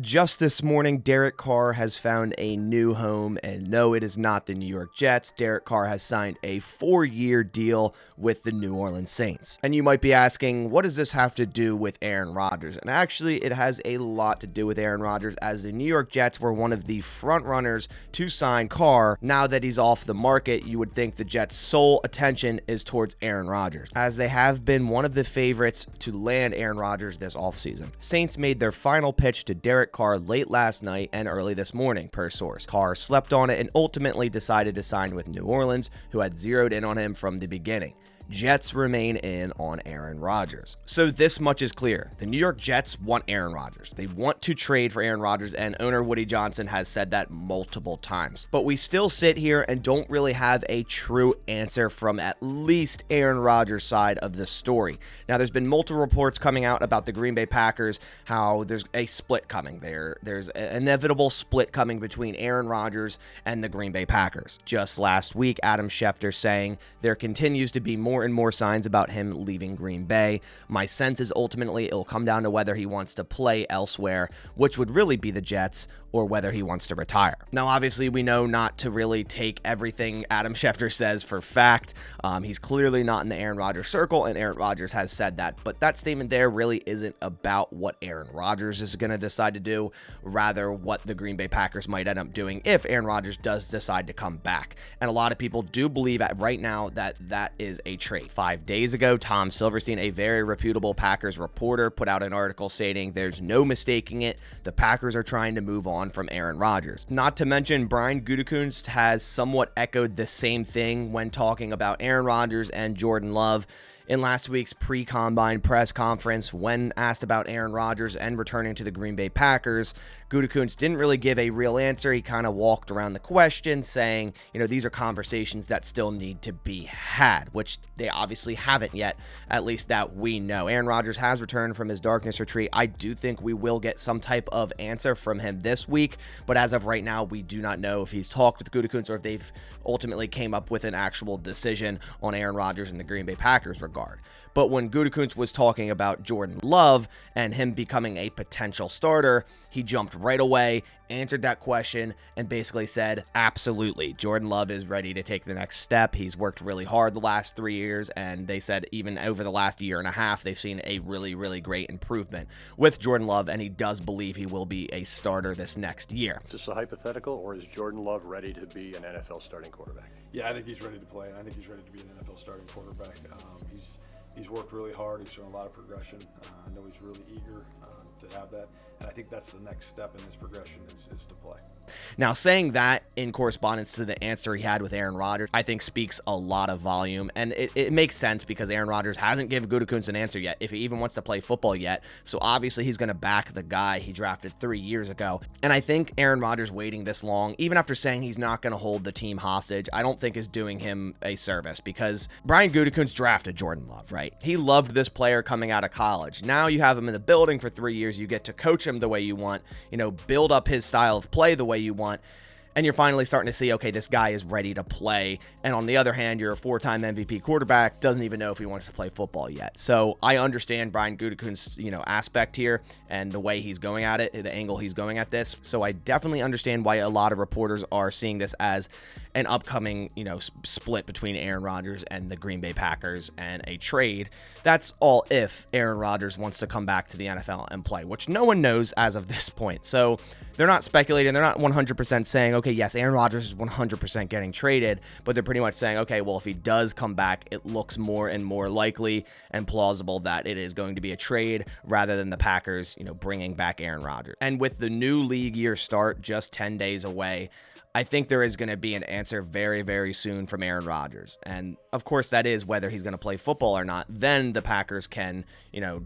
Just this morning, Derek Carr has found a new home, and no, it is not the New York Jets. Derek Carr has signed a 4-year deal with the New Orleans Saints. And you might be asking, what does this have to do with Aaron Rodgers? And actually, it has a lot to do with Aaron Rodgers, as the New York Jets were one of the front runners to sign Carr. Now that he's off the market, you would think the Jets' sole attention is towards Aaron Rodgers, as they have been one of the favorites to land Aaron Rodgers this offseason. Saints made their final pitch to Derek Carr late last night and early this morning, per source. Carr slept on it and ultimately decided to sign with New Orleans, who had zeroed in on him from the beginning. Jets remain in on Aaron Rodgers. So this much is clear. The New York Jets want Aaron Rodgers. They want to trade for Aaron Rodgers, and owner Woody Johnson has said that multiple times. But we still sit here and don't really have a true answer from at least Aaron Rodgers' side of the story. Now, there's been multiple reports coming out about the Green Bay Packers, how there's a split coming there. There's an inevitable split coming between Aaron Rodgers and the Green Bay Packers. Just last week, Adam Schefter saying there continues to be more and more signs about him leaving Green Bay. My sense is ultimately it'll come down to whether he wants to play elsewhere, which would really be the Jets, or whether he wants to retire. Now, obviously, we know not to really take everything Adam Schefter says for fact. He's clearly not in the Aaron Rodgers circle, and Aaron Rodgers has said that. But that statement there really isn't about what Aaron Rodgers is going to decide to do, rather what the Green Bay Packers might end up doing if Aaron Rodgers does decide to come back. And a lot of people do believe right now that that is a trade. 5 days ago, Tom Silverstein, a very reputable Packers reporter, put out an article stating there's no mistaking it. The Packers are trying to move on from Aaron Rodgers. Not to mention, Brian Gutekunst has somewhat echoed the same thing when talking about Aaron Rodgers and Jordan Love. In last week's pre-combine press conference, when asked about Aaron Rodgers and returning to the Green Bay Packers, Gutekunst didn't really give a real answer. He kind of walked around the question saying, these are conversations that still need to be had, which they obviously haven't yet, at least that we know. Aaron Rodgers has returned from his darkness retreat. I do think we will get some type of answer from him this week, but as of right now, we do not know if he's talked with Gutekunst or if they've ultimately came up with an actual decision on Aaron Rodgers and the Green Bay Packers regard. But when Gutekunst was talking about Jordan Love and him becoming a potential starter, he jumped right away, answered that question, and basically said, absolutely, Jordan Love is ready to take the next step. He's worked really hard the last 3 years, and they said even over the last year and a half, they've seen a really, really great improvement with Jordan Love, and he does believe he will be a starter this next year. Is this a hypothetical, or is Jordan Love ready to be an NFL starting quarterback? Yeah, I think he's ready to play, and I think he's ready to be an NFL starting quarterback. He's worked really hard. He's shown a lot of progression. I know he's really eager to have that, and I think that's the next step in his progression is to play. Now, saying that in correspondence to the answer he had with Aaron Rodgers, I think speaks a lot of volume, and it makes sense because Aaron Rodgers hasn't given Gutekunst an answer yet, if he even wants to play football yet, so obviously he's going to back the guy he drafted 3 years ago, and I think Aaron Rodgers waiting this long, even after saying he's not going to hold the team hostage, I don't think is doing him a service, because Brian Gutekunst drafted Jordan Love, right? He loved this player coming out of college. Now you have him in the building for 3 years, you get to coach him the way you want, build up his style of play the way you want, and you're finally starting to see, okay, this guy is ready to play. And on the other hand, you're a 4-time MVP quarterback, doesn't even know if he wants to play football yet. So I understand Brian Gutekunst's, aspect here and the way he's going at it, the angle he's going at this. So I definitely understand why a lot of reporters are seeing this as an upcoming, split between Aaron Rodgers and the Green Bay Packers and a trade. That's all if Aaron Rodgers wants to come back to the NFL and play, which no one knows as of this point. So they're not speculating. They're not 100% saying, okay, yes, Aaron Rodgers is 100% getting traded, but they're pretty much saying, okay, well, if he does come back, it looks more and more likely and plausible that it is going to be a trade rather than the Packers, bringing back Aaron Rodgers. And with the new league year start just 10 days away, I think there is going to be an answer very, very soon from Aaron Rodgers. And of course, that is whether he's going to play football or not. Then the Packers can,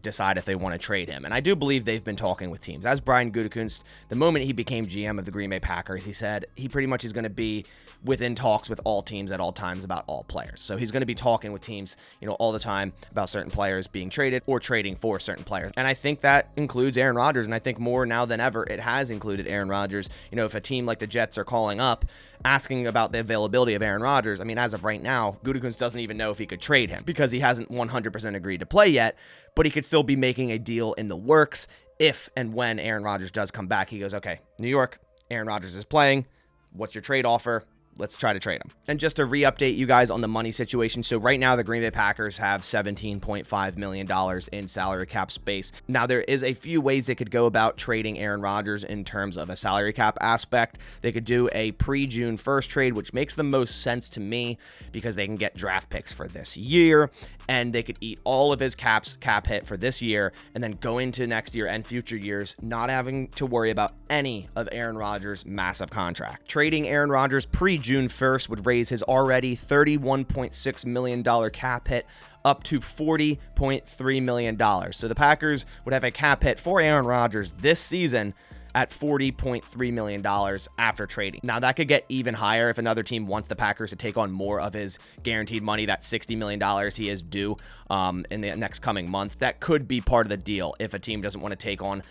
decide if they want to trade him. And I do believe they've been talking with teams. As Brian Gutekunst, the moment he became GM of the Green Bay Packers, he said he pretty much is going to be within talks with all teams at all times about all players. So he's going to be talking with teams, all the time about certain players being traded or trading for certain players. And I think that includes Aaron Rodgers. And I think more now than ever, it has included Aaron Rodgers. If a team like the Jets are calling calling up asking about the availability of Aaron Rodgers. I mean, as of right now, Gutekunst doesn't even know if he could trade him because he hasn't 100% agreed to play yet, but he could still be making a deal in the works if and when Aaron Rodgers does come back. He goes, okay, New York, Aaron Rodgers is playing. What's your trade offer? Let's try to trade him. And just to re-update you guys on the money situation. So right now, the Green Bay Packers have $17.5 million in salary cap space. Now, there is a few ways they could go about trading Aaron Rodgers in terms of a salary cap aspect. They could do a pre-June 1st trade, which makes the most sense to me because they can get draft picks for this year, and they could eat all of his cap hit for this year and then go into next year and future years not having to worry about any of Aaron Rodgers' massive contract. Trading Aaron Rodgers pre-June 1st would raise his already $31.6 million cap hit up to $40.3 million. So the Packers would have a cap hit for Aaron Rodgers this season at $40.3 million after trading. Now, that could get even higher if another team wants the Packers to take on more of his guaranteed money, that $60 million he is due in the next coming months. That could be part of the deal if a team doesn't want to take on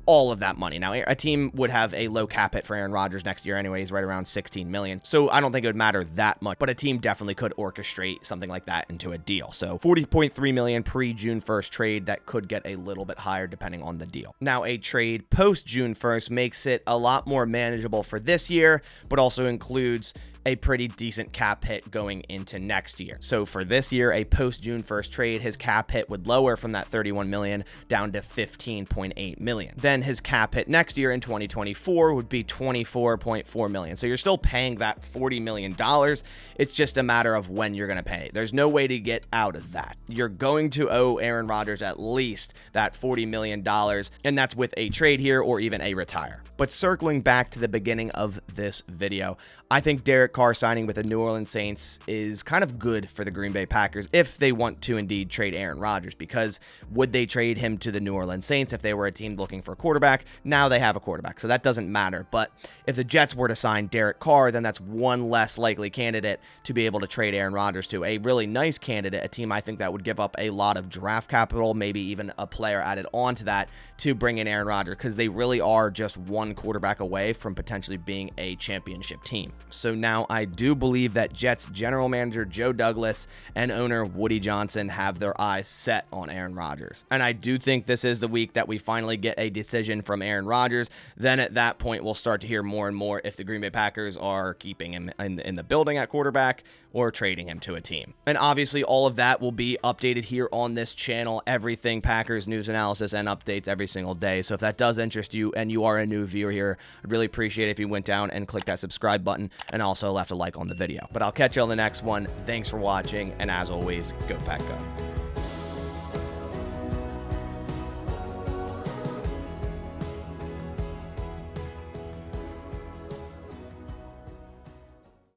all of that money. Now, a team would have a low cap hit for Aaron Rodgers next year anyways, right around $16 million. So I don't think it would matter that much, but a team definitely could orchestrate something like that into a deal. So $40.3 million pre-June 1st trade, that could get a little bit higher depending on the deal. Now, a trade post-June 1st makes it a lot more manageable for this year, but also includes a pretty decent cap hit going into next year. So for this year, a post-June 1st trade, his cap hit would lower from that $31 million down to $15.8 million. Then his cap hit next year in 2024 would be $24.4 million. So you're still paying that $40 million. It's just a matter of when you're going to pay. There's no way to get out of that. You're going to owe Aaron Rodgers at least that $40 million, and that's with a trade here or even a retire. But circling back to the beginning of this video, I think Derek Carr signing with the New Orleans Saints is kind of good for the Green Bay Packers if they want to indeed trade Aaron Rodgers, because would they trade him to the New Orleans Saints if they were a team looking for a quarterback? Now they have a quarterback, so that doesn't matter. But if the Jets were to sign Derek Carr, then that's one less likely candidate to be able to trade Aaron Rodgers to. A really nice candidate, a team I think that would give up a lot of draft capital, maybe even a player added on to that to bring in Aaron Rodgers, because they really are just one quarterback away from potentially being a championship team. So now I do believe that Jets general manager Joe Douglas and owner Woody Johnson have their eyes set on Aaron Rodgers. And I do think this is the week that we finally get a decision from Aaron Rodgers. Then at that point, we'll start to hear more and more if the Green Bay Packers are keeping him in the building at quarterback or trading him to a team. And obviously all of that will be updated here on this channel, everything Packers news analysis and updates every single day. So if that does interest you and you are a new viewer here, I'd really appreciate it if you went down and clicked that subscribe button and also left a like on the video. But I'll catch you on the next one. Thanks for watching, and as always, go Pack Go.